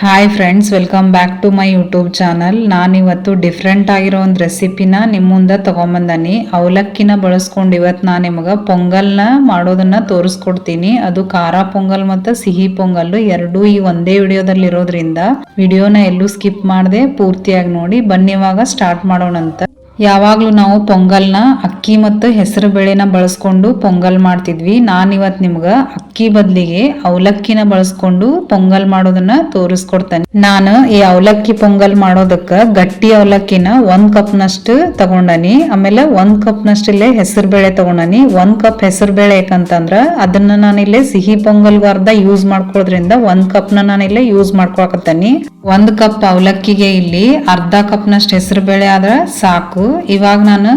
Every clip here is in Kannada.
Hi friends, welcome back to my YouTube channel. ನಾನಿವತ್ತು ಡಿಫ್ರೆಂಟ್ ಆಗಿರೋ ಒಂದು ರೆಸಿಪಿನ ನಿಮ್ಮ ಮುಂದೆ ತೊಗೊಂಬಂದನಿ. ಅವಲಕ್ಕಿನ ಬಳಸ್ಕೊಂಡು ಇವತ್ತು ನಾನು ನಿಮಗೆ ಪೊಂಗಲ್ನ ಮಾಡೋದನ್ನ ತೋರಿಸ್ಕೊಡ್ತೀನಿ. ಅದು ಖಾರ ಪೊಂಗಲ್ ಮತ್ತು ಸಿಹಿ ಪೊಂಗಲ್ ಎರಡೂ ಈ ಒಂದೇ ವಿಡಿಯೋದಲ್ಲಿ ಇರೋದ್ರಿಂದ ವಿಡಿಯೋನ ಎಲ್ಲೂ ಸ್ಕಿಪ್ ಮಾಡದೆ ಪೂರ್ತಿಯಾಗಿ ನೋಡಿ. ಬನ್ನಿ ಇವಾಗ ಸ್ಟಾರ್ಟ್ ಮಾಡೋಣಂತ. ಯಾವಾಗಲೂ ನಾವು ಪೊಂಗಲ್ನ ಅಕ್ಕಿ ಮತ್ತು ಹೆಸರು ಬೇಳೆನ ಬಳಸ್ಕೊಂಡು ಪೊಂಗಲ್ ಮಾಡ್ತಿದ್ವಿ. ನಾನಿವತ್ತು ನಿಮ್ಗೆ ಅಕ್ಕಿ ಬದಲಿಗೆ ಅವಲಕ್ಕಿನ ಬಳಸ್ಕೊಂಡು ಪೊಂಗಲ್ ಮಾಡೋದನ್ನ ತೋರಿಸ್ಕೊಡ್ತೇನೆ. ನಾನು ಈ ಅವಲಕ್ಕಿ ಪೊಂಗಲ್ ಮಾಡೋದಕ್ಕೆ ಗಟ್ಟಿ ಅವಲಕ್ಕಿನ 1 ಕಪ್ನಷ್ಟು ತಗೊಂಡನಿ. ಆಮೇಲೆ 1 ಕಪ್ನಷ್ಟು ಇಲ್ಲೇ ಹೆಸರು ಬೇಳೆ ತಗೊಂಡನಿ. 1 ಕಪ್ ಹೆಸರು ಬೇಳೆ ಯಾಕಂತಂದ್ರ ಅದನ್ನ ನಾನಿಲ್ಲೇ ಸಿಹಿ ಪೊಂಗಲ್ಗೆ ಅರ್ಧ ಯೂಸ್ ಮಾಡ್ಕೊಳ್ಳೋದ್ರಿಂದ 1 ಕಪ್ನ ನಾನಿಲ್ಲೇ ಯೂಸ್ ಮಾಡ್ಕೊಳಕತ್ತೇನಿ. 1 ಕಪ್ ಅವಲಕ್ಕಿಗೆ ಇಲ್ಲಿ ಅರ್ಧ ಕಪ್ನಷ್ಟು ಹೆಸರು ಬೇಳೆ ಆದ್ರೆ ಸಾಕು. ಇವಾಗ ನಾನು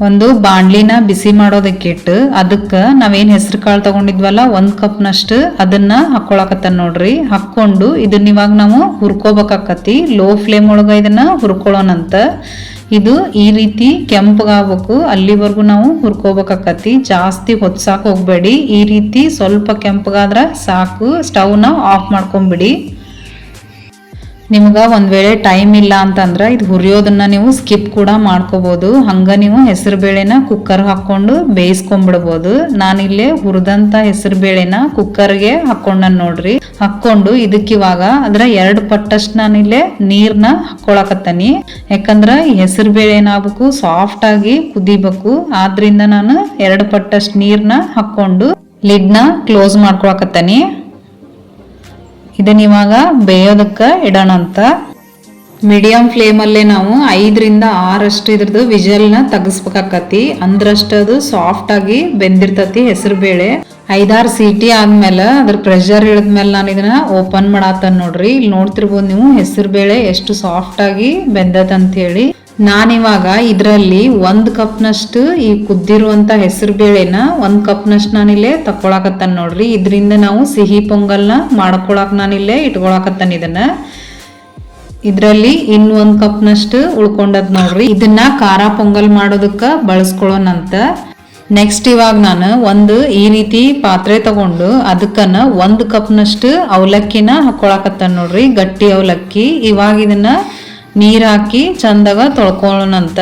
ಒಂದು ಬಾಣ್ಲಿನ ಬಿಸಿ ಮಾಡೋದಕ್ಕೆ ಇಟ್ಟು ಅದಕ್ಕೆ ನಾವೇನ್ ಹೆಸರು ಕಾಳು ತಗೊಂಡಿದ್ವಲ್ಲ 1 ಕಪ್ನಷ್ಟು ಅದನ್ನ ಹಾಕೊಳಕತ್ತ ನೋಡ್ರಿ. ಹಾಕೊಂಡು ಇದನ್ನ ಇವಾಗ ನಾವು ಹುರ್ಕೋಬೇಕಾಕತಿ. ಲೋ ಫ್ಲೇಮ್ ಒಳಗ ಇದನ್ನ ಹುರ್ಕೊಳ್ಳೋಣಂತ. ಇದು ಈ ರೀತಿ ಕೆಂಪಗಾಗಬೇಕು, ಅಲ್ಲಿವರೆಗೂ ನಾವು ಹುರ್ಕೋಬೇಕಾಕತಿ. ಜಾಸ್ತಿ ಹೊತ್ಸಾಕ ಹೋಗ್ಬೇಡಿ. ಈ ರೀತಿ ಸ್ವಲ್ಪ ಕೆಂಪಗಾದ್ರ ಸಾಕು. ಸ್ಟವ್ನ ಆಫ್ ಮಾಡ್ಕೊಂಡ್ಬಿಡಿ. ನಿಮ್ಗೆ ಒಂದ್ ವೇಳೆ ಟೈಮ್ ಇಲ್ಲ ಅಂತಂದ್ರೆ ಇದು ಹುರಿಯೋದನ್ನ ನೀವು ಸ್ಕಿಪ್ ಕೂಡ ಮಾಡ್ಕೋಬಹುದು. ಹಂಗ ನೀವು ಹೆಸರು ಬೇಳೆನ ಕುಕ್ಕರ್ ಹಾಕೊಂಡು ಬೇಯಿಸ್ಕೊಂಡ್ಬಿಡ್ಬೋದು. ನಾನಿಲ್ಲೇ ಹುರಿದಂತ ಹೆಸರು ಬೇಳೆನ ಕುಕ್ಕರ್ಗೆ ಹಾಕೊಂಡ ನೋಡ್ರಿ. ಹಾಕೊಂಡು ಇದಕ್ಕಿವಾಗ ಅದ್ರ 2 ಪಟ್ಟಷ್ಟು ನಾನಿಲ್ಲೇ ನೀರ್ನ ಹಾಕೊಳಕತ್ತನಿ. ಯಾಕಂದ್ರ ಈ ಹೆಸರು ಬೇಳೆ ಏನಾಗಬೇಕು, ಸಾಫ್ಟ್ ಆಗಿ ಕುದಿಬೇಕು. ಆದ್ರಿಂದ ನಾನು 2 ಪಟ್ಟಷ್ಟು ನೀರ್ನ ಹಾಕೊಂಡು ಲಿಡ್ನ ಕ್ಲೋಸ್ ಮಾಡ್ಕೊಳಕತ್ತನಿ. ಇದನ್ನ ಇವಾಗ ಬೇಯೋದಕ್ಕೆ ಇಡೋಣ ಅಂತ. ಮೀಡಿಯಂ ಫ್ಲೇಮಲ್ಲೇ ನಾವು 5 ರಿಂದ 6 ಇದ್ರದ್ದು ವಿಜಲ್ನ ತೆಗಿಸ್ಬೇಕಾಕತಿ. ಅಂದ್ರಷ್ಟು ಅದು ಸಾಫ್ಟ್ ಆಗಿ ಬೆಂದಿರ್ತತಿ ಹೆಸರು ಬೇಳೆ. 5-6 ಸೀಟಿ ಆದ್ಮೇಲೆ ಅದ್ರ ಪ್ರೆಷರ್ ಇಳಿದ್ಮೇಲೆ ನಾನು ಇದನ್ನ ಓಪನ್ ಮಾಡಾತನ್ ನೋಡ್ರಿ. ಇಲ್ಲಿ ನೋಡ್ತಿರ್ಬೋದು ನೀವು ಹೆಸರು ಬೇಳೆ ಎಷ್ಟು ಸಾಫ್ಟ್ ಆಗಿ ಬೆಂದದಂತ ಹೇಳಿ. ನಾನಿವಾಗ ಇದರಲ್ಲಿ 1 ಕಪ್ನಷ್ಟು ಈ ಕುದ್ದಿರುವಂತ ಹೆಸರು ಬೇಳೆನ 1 ಕಪ್ನಷ್ಟು ನಾನಿಲ್ಲೇ ತಕೊಳಕತ್ತನ್ ನೋಡ್ರಿ. ಇದರಿಂದ ನಾವು ಸಿಹಿ ಪೊಂಗಲ್ನ ಮಾಡ್ಕೊಳಕ್ ನಾನಿಲ್ಲೇ ಇಟ್ಕೊಳಕತ್ತನ್. ಇದನ್ನ ಇದ್ರಲ್ಲಿ ಇನ್ನು 1 ಕಪ್ನಷ್ಟು ಉಳ್ಕೊಂಡದ್ ನೋಡ್ರಿ. ಇದನ್ನ ಖಾರ ಪೊಂಗಲ್ ಮಾಡೋದಕ್ಕ ಬಳಸ್ಕೊಳ್ಳೋಣಂತ. ನೆಕ್ಸ್ಟ್ ಇವಾಗ ನಾನು ಒಂದು ಈ ರೀತಿ ಪಾತ್ರೆ ತಗೊಂಡು ಅದಕ್ಕನ್ನ 1 ಕಪ್ನಷ್ಟು ಅವಲಕ್ಕಿನ ಹಾಕೊಳಕತ್ತನ್ ನೋಡ್ರಿ. ಗಟ್ಟಿ ಅವಲಕ್ಕಿ. ಇವಾಗ ಇದನ್ನ ನೀರ್ ಹಾಕಿ ಚಂದಾಗ ತೊಳ್ಕೊಳ್ಳೋಣಂತ.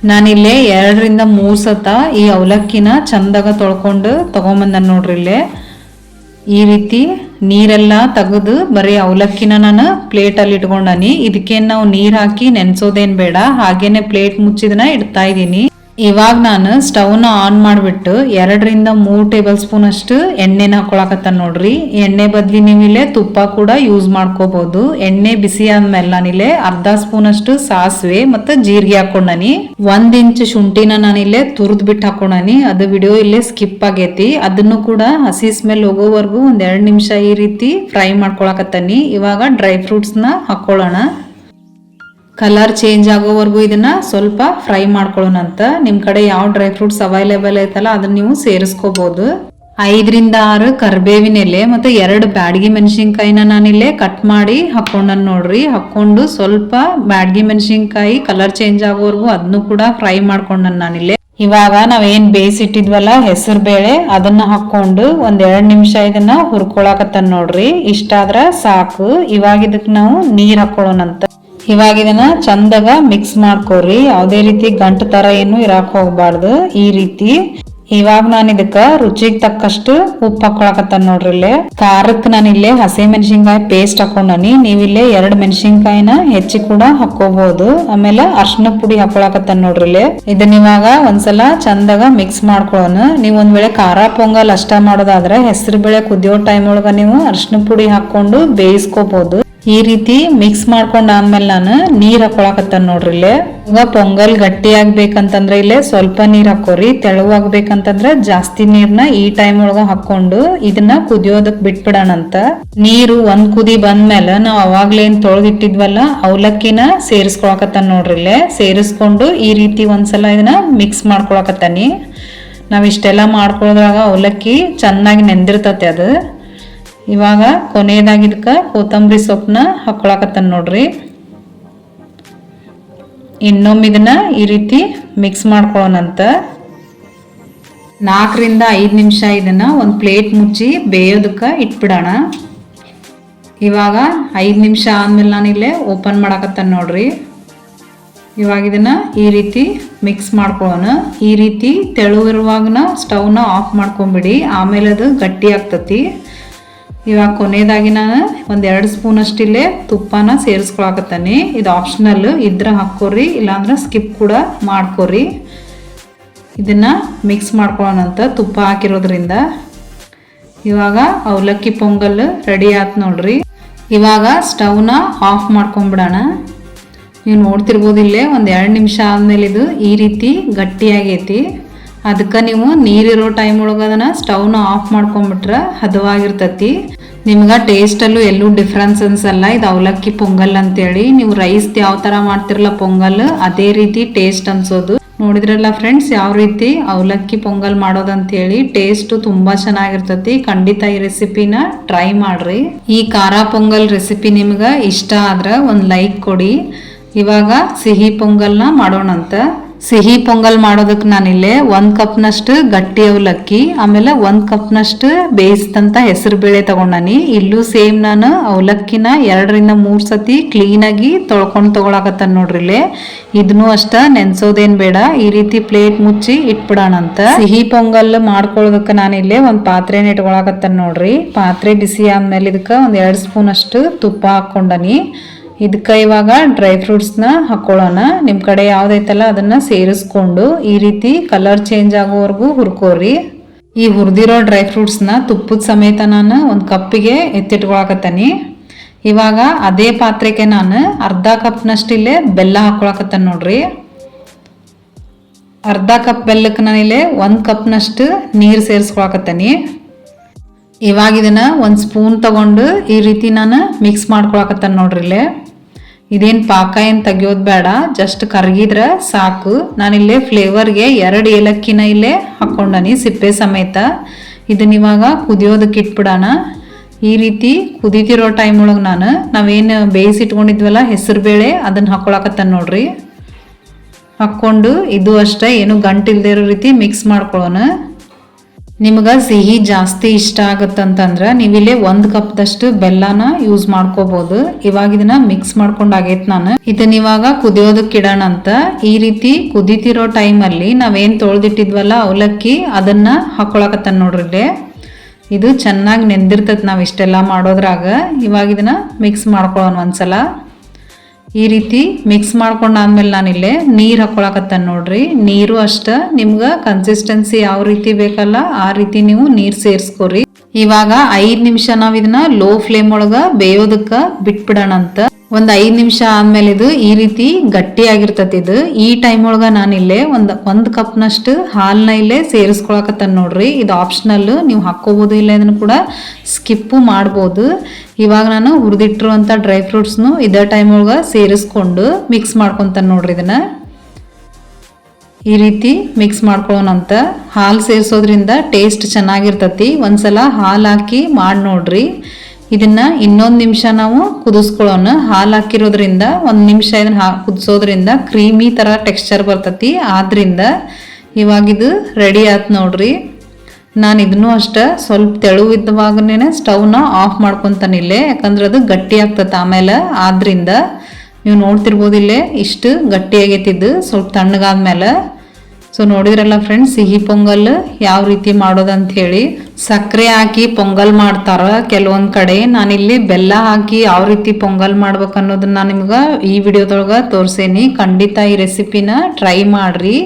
ನಾನಿಲ್ಲೇ 2 ರಿಂದ 3 ಸತ ಈ ಅವಲಕ್ಕಿನ ಚಂದಾಗ ತೊಳ್ಕೊಂಡು ತಗೊಂಬಂದ ನೋಡ್ರಿ. ಇಲ್ಲೇ ಈ ರೀತಿ ನೀರೆಲ್ಲ ತೆಗೆದು ಬರೀ ಅವಲಕ್ಕಿನ ನಾನು ಪ್ಲೇಟ್ ಅಲ್ಲಿ ಇಟ್ಕೊಂಡನಿ. ಇದಕ್ಕೇನ್ ನಾವು ನೀರ್ ಹಾಕಿ ನೆನ್ಸೋದೇನ್ ಬೇಡ, ಹಾಗೇನೆ ಪ್ಲೇಟ್ ಮುಚ್ಚಿದನ ಇಡ್ತಾ ಇದೀನಿ. ಇವಾಗ ನಾನು ಸ್ಟವ್ನ ಆನ್ ಮಾಡ್ಬಿಟ್ಟು 2 ರಿಂದ 3 ಟೇಬಲ್ ಸ್ಪೂನ್ ಅಷ್ಟು ಎಣ್ಣೆನ ಹಾಕೊಳಕತ್ತ ನೋಡ್ರಿ. ಎಣ್ಣೆ ಬದ್ಲಿ ನೀವಿಲ್ಲೇ ತುಪ್ಪ ಕೂಡ ಯೂಸ್ ಮಾಡ್ಕೋಬಹುದು. ಎಣ್ಣೆ ಬಿಸಿ ಆದ್ಮೇಲೆ ನಾನಿಲ್ಲೇ ಅರ್ಧ ಸ್ಪೂನ್ ಅಷ್ಟು ಸಾಸಿವೆ ಮತ್ತೆ ಜೀರಿಗೆ ಹಾಕೊಂಡನಿ. 1 ಇಂಚ್ ಶುಂಠಿನ ನಾನಿಲ್ಲೇ ತುರ್ದ್ ಬಿಟ್ಟು ಹಾಕೊಂಡನಿ. ಅದು ವಿಡಿಯೋ ಇಲ್ಲೇ ಸ್ಕಿಪ್ ಆಗೈತಿ. ಅದನ್ನು ಕೂಡ ಹಸಿ ಸ್ಮೆಲ್ ಹೋಗೋವರೆಗೂ 1-2 ನಿಮಿಷ ಈ ರೀತಿ ಫ್ರೈ ಮಾಡ್ಕೊಳಕತ್ತನಿ. ಇವಾಗ ಡ್ರೈ ಫ್ರೂಟ್ಸ್ ನ ಹಾಕೊಳ್ಳೋಣ. ಕಲರ್ ಚೇಂಜ್ ಆಗೋವರೆಗೂ ಇದನ್ನ ಸ್ವಲ್ಪ ಫ್ರೈ ಮಾಡ್ಕೊಳ್ಳೋಣಂತ. ನಿಮ್ ಕಡೆ ಯಾವ ಡ್ರೈ ಫ್ರೂಟ್ಸ್ ಅವೈಲೇಬಲ್ ಐತಲ್ಲ ಅದನ್ನ ನೀವು ಸೇರಿಸ್ಕೋಬಹುದು. 5 ರಿಂದ 6 ಕರ್ಬೇವಿನ ಎಲೆ ಮತ್ತೆ 2 ಬ್ಯಾಡಗಿ ಮೆಣಸಿನ್ಕಾಯಿನ ನಾನಿಲ್ಲೇ ಕಟ್ ಮಾಡಿ ಹಾಕೊಂಡ ನೋಡ್ರಿ. ಹಾಕೊಂಡು ಸ್ವಲ್ಪ ಬ್ಯಾಡಗಿ ಮೆಣಸಿನ್ಕಾಯಿ ಕಲರ್ ಚೇಂಜ್ ಆಗೋವರೆಗೂ ಅದನ್ನು ಕೂಡ ಫ್ರೈ ಮಾಡ್ಕೊಂಡ ನಾನಿಲ್ಲೇ. ಇವಾಗ ನಾವೇನ್ ಬೇಯಿಸಿಟ್ಟಿದ್ವಲ್ಲ ಹೆಸರು ಬೇಳೆ ಅದನ್ನ ಹಾಕೊಂಡು 1-2 ನಿಮಿಷ ಇದನ್ನ ಹುರ್ಕೊಳಕತ್ತ ನೋಡ್ರಿ. ಇಷ್ಟಾದ್ರ ಸಾಕು. ಇವಾಗ ಇದಕ್ ನಾವು ನೀರ್ ಹಾಕೊಳ್ಳೋಣಂತ. ಇವಾಗ ಇದನ್ನ ಚಂದಾಗ ಮಿಕ್ಸ್ ಮಾಡ್ಕೋರಿ. ಯಾವುದೇ ರೀತಿ ಗಂಟು ತರ ಏನು ಇರಾಕ್ ಹೋಗ್ಬಾರ್ದು. ಈ ರೀತಿ ಇವಾಗ ನಾನು ಇದಕ್ಕ ರುಚಿಗೆ ತಕ್ಕಷ್ಟು ಉಪ್ಪು ಹಾಕೊಳಕತ್ತ ನೋಡ್ರಿ. ಇಲ್ಲೇ ಖಾರಕ್ಕೆ ನಾನು ಇಲ್ಲೇ ಹಸಿ ಮೆಣಸಿನ್ಕಾಯಿ ಪೇಸ್ಟ್ ಹಾಕೊಂಡನಿ. ನೀವಿಲ್ಲೇ 2 ಮೆಣಸಿನ್ಕಾಯಿನ ಹೆಚ್ಚಿ ಕೂಡ ಹಾಕೋಬಹುದು. ಆಮೇಲೆ ಅರ್ಶಿನ ಪುಡಿ ಹಾಕೊಳಕತ್ತ ನೋಡ್ರಿ. ಇಲ್ಲೇ ಇದನ್ನ ಇವಾಗ ಒಂದ್ಸಲ ಚಂದಾಗ ಮಿಕ್ಸ್ ಮಾಡ್ಕೊಳ್ಳೋಣ. ನೀವು ಒಂದ್ ವೇಳೆ ಖಾರ ಪೊಂಗಲ್ ಅಷ್ಟ ಮಾಡೋದಾದ್ರೆ ಹೆಸರು ಬೇಳೆ ಕುದಿಯೋ ಟೈಮ್ ಒಳಗ ನೀವು ಅರ್ಶಿನ ಪುಡಿ ಹಾಕೊಂಡು ಬೇಯಿಸ್ಕೋಬಹುದು. ಈ ರೀತಿ ಮಿಕ್ಸ್ ಮಾಡ್ಕೊಂಡ್ ಆದ್ಮೇಲೆ ನಾನು ನೀರ್ ಹಾಕೊಳಕತ್ತ ನೋಡ್ರಿ. ಇಲ್ಲೇ ಈಗ ಪೊಂಗಲ್ ಗಟ್ಟಿ ಆಗ್ಬೇಕಂತಂದ್ರೆ ಇಲ್ಲೇ ಸ್ವಲ್ಪ ನೀರ್ ಹಾಕೋರಿ. ತೆಳುವಾಗ್ಬೇಕಂತಂದ್ರೆ ಜಾಸ್ತಿ ನೀರ್ನ ಈ ಟೈಮ್ ಒಳಗ ಹಾಕೊಂಡು ಇದನ್ನ ಕುದಿಯೋದಕ್ ಬಿಟ್ಬಿಡೋಣಂತ. ನೀರು 1 ಕುದಿ ಬಂದ್ಮೇಲೆ ನಾವ್ ಅವಾಗ್ಲೇನ್ ತೊಳೆದಿಟ್ಟಿದ್ವಲ್ಲ ಅವಲಕ್ಕಿನ ಸೇರಿಸ್ಕೊಳಕತ್ತ ನೋಡ್ರಿ. ಇಲ್ಲೇ ಸೇರಿಸ್ಕೊಂಡು ಈ ರೀತಿ ಒಂದ್ಸಲ ಇದನ್ನ ಮಿಕ್ಸ್ ಮಾಡ್ಕೊಳಕತ್ತನಿ. ನಾವ್ ಇಷ್ಟೆಲ್ಲ ಮಾಡ್ಕೊಳ್ಳೋದ್ರಾಗ ಅವಲಕ್ಕಿ ಚೆನ್ನಾಗಿ ನೆಂದಿರ್ತತಿ ಅದು. ಇವಾಗ ಕೊನೆಯದಾಗಿದ್ಕ ಕೊತ್ತಂಬರಿ ಸೊಪ್ಪನ್ನ ಹಾಕೊಳಕತ್ತನ್ ನೋಡ್ರಿ. ಇನ್ನೊಮ್ಮೆ ಇದನ್ನ ಈ ರೀತಿ ಮಿಕ್ಸ್ ಮಾಡ್ಕೊಳ್ಳೋಣಂತ. 4 ರಿಂದ 5 ನಿಮಿಷ ಇದನ್ನ ಒಂದು ಪ್ಲೇಟ್ ಮುಚ್ಚಿ ಬೇಯೋದಕ್ಕೆ ಇಟ್ಬಿಡೋಣ. ಇವಾಗ 5 ನಿಮಿಷ ಆದಮೇಲೆ ನಾನಿಲ್ಲೇ ಓಪನ್ ಮಾಡಕತ್ತಾನೆ ನೋಡ್ರಿ. ಇವಾಗ ಇದನ್ನು ಈ ರೀತಿ ಮಿಕ್ಸ್ ಮಾಡ್ಕೊಳ್ಳೋಣ. ಈ ರೀತಿ ತೆಳುವಿರುವಾಗನ ಸ್ಟವ್ನ ಆಫ್ ಮಾಡ್ಕೊಂಬಿಡಿ, ಆಮೇಲೆ ಅದು ಗಟ್ಟಿ ಆಗ್ತತಿ. ಇವಾಗ ಕೊನೆಯದಾಗಿ ನಾನು 1-2 ಸ್ಪೂನ್ ಅಷ್ಟಿಲ್ಲೇ ತುಪ್ಪನ ಸೇರಿಸ್ಕೊಳಕತ್ತಾನೆ. ಇದು ಆಪ್ಷನಲ್, ಇದ್ರೆ ಹಾಕ್ಕೋರಿ, ಇಲ್ಲಾಂದ್ರೆ ಸ್ಕಿಪ್ ಕೂಡ ಮಾಡ್ಕೋರಿ. ಇದನ್ನು ಮಿಕ್ಸ್ ಮಾಡ್ಕೊಳ್ಳೋಣಂತ ತುಪ್ಪ ಹಾಕಿರೋದ್ರಿಂದ. ಇವಾಗ ಅವಲಕ್ಕಿ ಪೊಂಗಲ್ ರೆಡಿ ಆಯ್ತು ನೋಡ್ರಿ. ಇವಾಗ ಸ್ಟವ್ನ ಆಫ್ ಮಾಡ್ಕೊಂಬಿಡೋಣ. ನೀವು ನೋಡ್ತಿರ್ಬೋದು ಇಲ್ಲೇ 1-2 ನಿಮಿಷ ಆದಮೇಲೆ ಇದು ಈ ರೀತಿ ಗಟ್ಟಿಯಾಗೈತಿ. ಅದಕ್ಕೆ ನೀವು ನೀರಿರೋ ಟೈಮ್ ಒಳಗೆ ಅದನ್ನು ಸ್ಟವ್ನ ಆಫ್ ಮಾಡ್ಕೊಂಬಿಟ್ರೆ ಹದವಾಗಿರ್ತತಿ. ನಿಮ್ಗೆ ಟೇಸ್ಟಲ್ಲೂ ಎಲ್ಲೂ ಡಿಫ್ರೆನ್ಸ್ ಅನ್ಸಲ್ಲ. ಇದು ಅವಲಕ್ಕಿ ಪೊಂಗಲ್ ಅಂತೇಳಿ. ನೀವು ರೈಸ್ ಯಾವ ಥರ ಮಾಡ್ತಿರಲ್ಲ ಪೊಂಗಲ್, ಅದೇ ರೀತಿ ಟೇಸ್ಟ್ ಅನ್ಸೋದು. ನೋಡಿದ್ರಲ್ಲ ಫ್ರೆಂಡ್ಸ್ ಯಾವ ರೀತಿ ಅವಲಕ್ಕಿ ಪೊಂಗಲ್ ಮಾಡೋದಂತೇಳಿ. ಟೇಸ್ಟು ತುಂಬ ಚೆನ್ನಾಗಿರ್ತತಿ. ಖಂಡಿತ ಈ ರೆಸಿಪಿನ ಟ್ರೈ ಮಾಡ್ರಿ. ಈ ಖಾರ ಪೊಂಗಲ್ ರೆಸಿಪಿ ನಿಮ್ಗೆ ಇಷ್ಟ ಆದ್ರೆ ಒಂದು ಲೈಕ್ ಕೊಡಿ. ಇವಾಗ ಸಿಹಿ ಪೊಂಗಲ್ನ ಮಾಡೋಣಂತ. ಸಿಹಿ ಪೊಂಗಲ್ ಮಾಡೋದಕ್ಕೆ ನಾನಿಲ್ಲೇ 1 ಕಪ್ನಷ್ಟು ಗಟ್ಟಿ ಅವಲಕ್ಕಿ, ಆಮೇಲೆ 1 ಕಪ್ನಷ್ಟು ಬೇಯಿಸಿದಂಥ ಹೆಸರು ಬೇಳೆ ತಗೊಂಡಾನಿ. ಇಲ್ಲೂ ಸೇಮ್ ನಾನು ಅವಲಕ್ಕಿನ 2-3 ಸತಿ ಕ್ಲೀನಾಗಿ ತೊಳ್ಕೊಂಡು ತಗೊಳಕತ್ತಾನ ನೋಡ್ರಿ. ಇಲ್ಲೇ ಇದನ್ನು ಅಷ್ಟ ನೆನ್ಸೋದೇನು ಬೇಡ, ಈ ರೀತಿ ಪ್ಲೇಟ್ ಮುಚ್ಚಿ ಇಟ್ಬಿಡೋಣಂತ. ಸಿಹಿ ಪೊಂಗಲ್ ಮಾಡ್ಕೊಳ್ಳೋದಕ್ಕೆ ನಾನಿಲ್ಲೇ ಒಂದು ಪಾತ್ರೆನ ಇಟ್ಕೊಳಕತ್ತಾನ ನೋಡ್ರಿ. ಪಾತ್ರೆ ಬಿಸಿ ಆದ್ಮೇಲೆ ಇದಕ್ಕೆ 1-2 ಸ್ಪೂನ್ ಅಷ್ಟು ತುಪ್ಪ ಹಾಕ್ಕೊಂಡನಿ. ಇದಕ್ಕೆ ಇವಾಗ ಡ್ರೈ ಫ್ರೂಟ್ಸ್ನ ಹಾಕ್ಕೊಳ್ಳೋಣ. ನಿಮ್ಮ ಕಡೆ ಯಾವುದೈತಲ್ಲ ಅದನ್ನು ಸೇರಿಸ್ಕೊಂಡು ಈ ರೀತಿ ಕಲರ್ ಚೇಂಜ್ ಆಗೋವರೆಗೂ ಹುರ್ಕೋರಿ. ಈ ಹುರಿದಿರೋ ಡ್ರೈ ಫ್ರೂಟ್ಸ್ನ ತುಪ್ಪದ ಸಮೇತ ನಾನು ಒಂದು ಕಪ್ಪಿಗೆ ಎತ್ತಿಟ್ಕೊಳಕತ್ತಾನೆ. ಇವಾಗ ಅದೇ ಪಾತ್ರೆಗೆ ನಾನು ಅರ್ಧ ಕಪ್ನಷ್ಟಿಲ್ಲೇ ಬೆಲ್ಲ ಹಾಕ್ಕೊಳಕತ್ತಾನೆ ನೋಡ್ರಿ. ಅರ್ಧ ಕಪ್ ಬೆಲ್ಲಕ್ಕೆ ನಾನಿಲ್ಲೇ 1 ಕಪ್ನಷ್ಟು ನೀರು ಸೇರಿಸ್ಕೊಳಕತ್ತಾನೆ. ಇವಾಗ ಇದನ್ನು 1 ಸ್ಪೂನ್ ತಗೊಂಡು ಈ ರೀತಿ ನಾನು ಮಿಕ್ಸ್ ಮಾಡ್ಕೊಳಕತ್ತಾನೆ ನೋಡ್ರಿ. ಇಲ್ಲೇ ಇದೇನು ಪಾಕ ಏನು ತೆಗಿಯೋದು ಬೇಡ, ಜಸ್ಟ್ ಕರಗಿದ್ರೆ ಸಾಕು. ನಾನಿಲ್ಲೇ ಫ್ಲೇವರ್ಗೆ 2 ಏಲಕ್ಕಿನ ಇಲ್ಲೇ ಹಾಕ್ಕೊಂಡನಿ ಸಿಪ್ಪೆ ಸಮೇತ. ಇದನ್ನ ಇವಾಗ ಕುದಿಯೋದಕ್ಕೆ ಇಟ್ಬಿಡೋಣ. ಈ ರೀತಿ ಕುದೀತಿರೋ ಟೈಮ್ ಒಳಗೆ ನಾವೇನು ಬೇಯಿಸಿಟ್ಕೊಂಡಿದ್ವಲ್ಲ ಹೆಸರು ಬೇಳೆ ಅದನ್ನು ಹಾಕ್ಕೊಳಕತ್ತಾನೆ ನೋಡ್ರಿ. ಹಾಕ್ಕೊಂಡು ಇದು ಅಷ್ಟೇ ಏನು ಗಂಟಿಲ್ದೇ ಇರೋ ರೀತಿ ಮಿಕ್ಸ್ ಮಾಡ್ಕೊಳ್ಳೋಣ. ನಿಮ್ಗೆ ಸಿಹಿ ಜಾಸ್ತಿ ಇಷ್ಟ ಆಗುತ್ತಂತಂದ್ರೆ ನೀವಿಲ್ಲಿ 1 ಕಪ್ದಷ್ಟು ಬೆಲ್ಲನ ಯೂಸ್ ಮಾಡ್ಕೋಬಹುದು. ಇವಾಗ ಇದನ್ನ ಮಿಕ್ಸ್ ಮಾಡ್ಕೊಂಡಾಗೈತೆ ನಾನು. ಇದನ್ನ ಇವಾಗ ಕುದಿಯೋದಕ್ಕೆ ಇಡೋಣ ಅಂತ. ಈ ರೀತಿ ಕುದಿತಿರೋ ಟೈಮಲ್ಲಿ ನಾವೇನು ತೊಳೆದಿಟ್ಟಿದ್ವಲ್ಲ ಅವಲಕ್ಕಿ ಅದನ್ನ ಹಾಕೊಳಕತ್ತಾನ ನೋಡ್ರಿ. ಇದು ಚೆನ್ನಾಗಿ ನೆಂದಿರ್ತೈತೆ ನಾವು ಇಷ್ಟೆಲ್ಲ ಮಾಡೋದ್ರಾಗ. ಇವಾಗ ಇದನ್ನ ಮಿಕ್ಸ್ ಮಾಡ್ಕೊಳ್ಳೋಣ ಒಂದ್ಸಲ. ಈ ರೀತಿ ಮಿಕ್ಸ್ ಮಾಡ್ಕೊಂಡಾದ್ಮೇಲೆ ನಾನಿಲ್ಲೇ ನೀರು ಹಾಕ್ಕೊಳಕತ್ತಾನೆ ನೋಡ್ರಿ. ನೀರು ಅಷ್ಟೇ ನಿಮ್ಗೆ ಕನ್ಸಿಸ್ಟೆನ್ಸಿ ಯಾವ ರೀತಿ ಬೇಕಲ್ಲ ಆ ರೀತಿ ನೀವು ನೀರು ಸೇರಿಸ್ಕೊರಿ. ಇವಾಗ 5 ನಿಮಿಷ ನಾವು ಇದನ್ನ ಲೋ ಫ್ಲೇಮ್ ಒಳಗೆ ಬೇಯೋದಕ್ಕೆ ಬಿಟ್ಬಿಡೋಣಂತ. ಒಂದು 5 ನಿಮಿಷ ಆದ್ಮೇಲೆ ಇದು ಈ ರೀತಿ ಗಟ್ಟಿಯಾಗಿರ್ತತಿ. ಇದು ಈ ಟೈಮ್ ಒಳಗೆ ನಾನಿಲ್ಲೇ ಒಂದು ಕಪ್ನಷ್ಟು ಹಾಲನ್ನ ಇಲ್ಲೇ ಸೇರಿಸ್ಕೊಳಕತ್ತಾನ ನೋಡ್ರಿ. ಇದು ಆಪ್ಷನಲ್, ನೀವು ಹಾಕ್ಕೋಬೋದು, ಇಲ್ಲ ಇದನ್ನು ಕೂಡ ಸ್ಕಿಪ್ಪು ಮಾಡ್ಬೋದು. ಇವಾಗ ನಾನು ಹುರಿದಿಟ್ಟಿರುವಂಥ ಡ್ರೈ ಫ್ರೂಟ್ಸ್ನು ಇದೇ ಟೈಮ್ ಒಳಗೆ ಸೇರಿಸ್ಕೊಂಡು ಮಿಕ್ಸ್ ಮಾಡ್ಕೊತಾನೆ ನೋಡ್ರಿ. ಇದನ್ನ ಈ ರೀತಿ ಮಿಕ್ಸ್ ಮಾಡ್ಕೊಳ್ಳೋಣಂತ. ಹಾಲು ಸೇರಿಸೋದ್ರಿಂದ ಟೇಸ್ಟ್ ಚೆನ್ನಾಗಿರ್ತತಿ. ಒಂದ್ಸಲ ಹಾಲು ಹಾಕಿ ಮಾಡಿ ನೋಡ್ರಿ. ಇದನ್ನ 1 ನಿಮಿಷ ನಾವು ಕುದಿಸ್ಕೊಳ್ಳೋಣ. ಹಾಲು ಹಾಕಿರೋದ್ರಿಂದ 1 ನಿಮಿಷ ಇದನ್ನ ಕುದಿಸೋದ್ರಿಂದ ಕ್ರೀಮಿ ಥರ ಟೆಕ್ಸ್ಚರ್ ಬರ್ತತಿ. ಆದ್ರಿಂದ ಇವಾಗಿದು ರೆಡಿ ಆಯ್ತು ನೋಡ್ರಿ. ನಾನು ಇದನ್ನು ಅಷ್ಟೇ ಸ್ವಲ್ಪ ತೆಳುವಿದ್ದವಾಗನೇ ಸ್ಟವ್ನ ಆಫ್ ಮಾಡ್ಕೊತಾನೆ ಇಲ್ಲೇ, ಯಾಕಂದ್ರೆ ಅದು ಗಟ್ಟಿ ಆಗ್ತದೆ ಆಮೇಲೆ. ಆದ್ರಿಂದ ನೀವು ನೋಡ್ತಿರ್ಬೋದು ಇಲ್ಲೇ ಇಷ್ಟು ಗಟ್ಟಿ ಆಗೈತಿದ್ದು ಸ್ವಲ್ಪ ತಣ್ಣಗಾದ್ಮೇಲೆ. ಸೊ ನೋಡಿದ್ರಲ್ಲ ಫ್ರೆಂಡ್ಸ್ ಸಿಹಿ ಪೊಂಗಲ್ ಯಾವ ರೀತಿ ಮಾಡೋದಂತ ಹೇಳಿ. ಸಕ್ಕರೆ ಹಾಕಿ ಪೊಂಗಲ್ ಮಾಡ್ತಾರ ಕೆಲವೊಂದು ಕಡೆ. ನಾನಿಲ್ಲಿ ಬೆಲ್ಲ ಹಾಕಿ ಯಾವ ರೀತಿ ಪೊಂಗಲ್ ಮಾಡ್ಬೇಕು ಅನ್ನೋದನ್ನ ನಿಮ್ಗೆ ಈ ವಿಡಿಯೋದೊಳಗೆ ತೋರಿಸೇನಿ. ಖಂಡಿತ ಈ ರೆಸಿಪಿನ ಟ್ರೈ ಮಾಡ್ರಿ.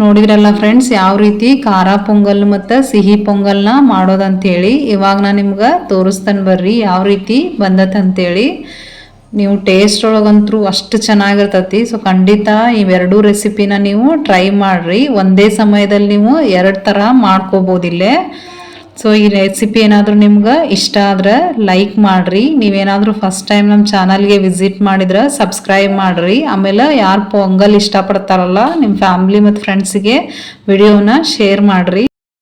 ನೋಡಿದ್ರಲ್ಲ ಫ್ರೆಂಡ್ಸ್ ಯಾವ ರೀತಿ ಖಾರ ಪೊಂಗಲ್ ಮತ್ತು ಸಿಹಿ ಪೊಂಗಲ್ನ ಮಾಡೋದಂತೇಳಿ. ಇವಾಗ ನಾನು ನಿಮ್ಗೆ ತೋರಿಸ್ತಾನೆ ಬರ್ರಿ ಯಾವ ರೀತಿ ಬಂದತ್ತಂತೇಳಿ. ನೀವು ಟೇಸ್ಟ್ ಒಳಗಂತೂ ಅಷ್ಟು ಚೆನ್ನಾಗಿರ್ತತಿ. ಸೊ ಖಂಡಿತ ಇವೆರಡೂ ರೆಸಿಪಿನ ನೀವು ಟ್ರೈ ಮಾಡ್ರಿ. ಒಂದೇ ಸಮಯದಲ್ಲಿ ನೀವು 2 ಥರ ಮಾಡ್ಕೋಬೋದಿಲ್ಲೇ. ಸೊ ಈ ರೆಸಿಪಿ ಏನಾದರೂ ನಿಮ್ಗೆ ಇಷ್ಟ ಆದ್ರೆ ಲೈಕ್ ಮಾಡ್ರಿ. ನೀವೇನಾದರೂ ಫಸ್ಟ್ ಟೈಮ್ ನಮ್ಮ ಚಾನಲ್ಗೆ ವಿಸಿಟ್ ಮಾಡಿದ್ರೆ ಸಬ್ಸ್ಕ್ರೈಬ್ ಮಾಡ್ರಿ. ಆಮೇಲೆ ಯಾರು ಪೊಂಗಲ್ ಇಷ್ಟಪಡ್ತಾರಲ್ಲ ನಿಮ್ಮ ಫ್ಯಾಮಿಲಿ ಮತ್ತು ಫ್ರೆಂಡ್ಸಿಗೆ ವಿಡಿಯೋನ ಶೇರ್ ಮಾಡ್ರಿ.